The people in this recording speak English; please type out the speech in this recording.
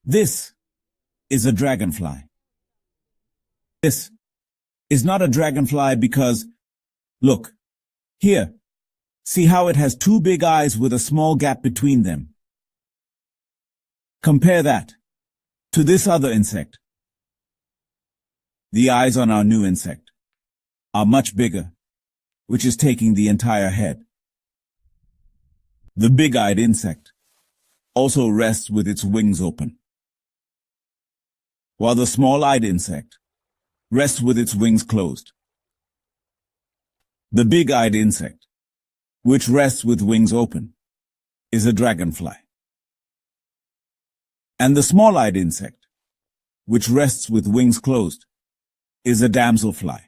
This is a dragonfly. This is not a dragonfly because, look, here, see how it has two big eyes with a small gap between them. Compare that to this other insect. The eyes on our new insect are much bigger, which is taking the entire head. The big-eyed insect also rests with its wings open, while the small-eyed insect rests with its wings closed. The big-eyed insect, which rests with wings open, is a dragonfly. And the small-eyed insect, which rests with wings closed, is a damselfly.